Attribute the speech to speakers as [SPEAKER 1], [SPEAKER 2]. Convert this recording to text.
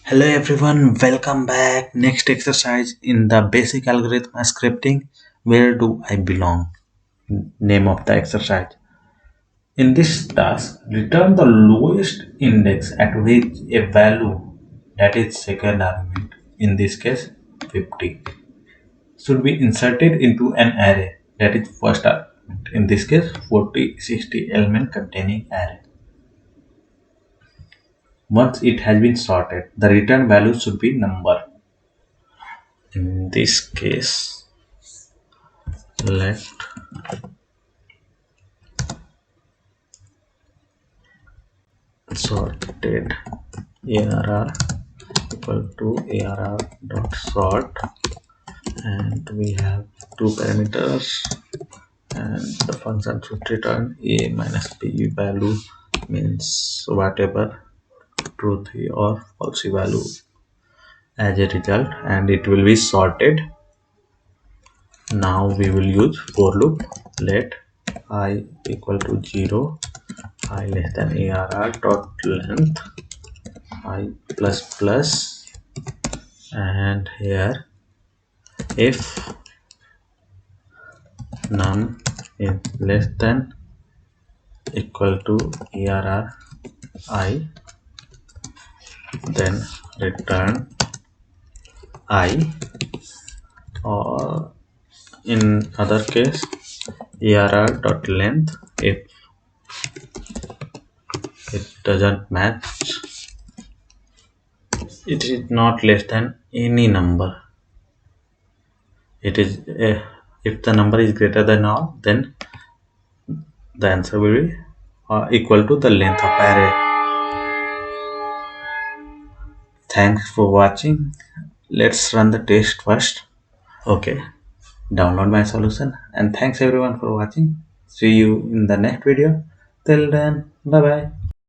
[SPEAKER 1] Hello everyone, welcome back. Next exercise in the basic algorithm scripting. Where do I belong? Name of the exercise. In this task, return the lowest index at which a value, that is second argument, in this case 50, should be inserted into an array, that is first argument, in this case 40, 60 element containing array. Once it has been sorted, the return value should be number. In this case, let sorted arr equal to arr dot sort, and we have two parameters, and the function should return a minus b value, means whatever truthy or falsy value as a result, and it will be sorted. Now we will use for loop. Let I equal to 0, I less than arr dot length I plus plus, and here if none is less than equal to arr I, then return I, or in other case arr dot length if it doesn't match, it is not less than any number. It is if the number is greater than all, then the answer will be equal to the length of array. Thanks for watching. Let's run the test first. Okay, download my solution, and thanks everyone for watching. See you in the next video. Till then, bye bye.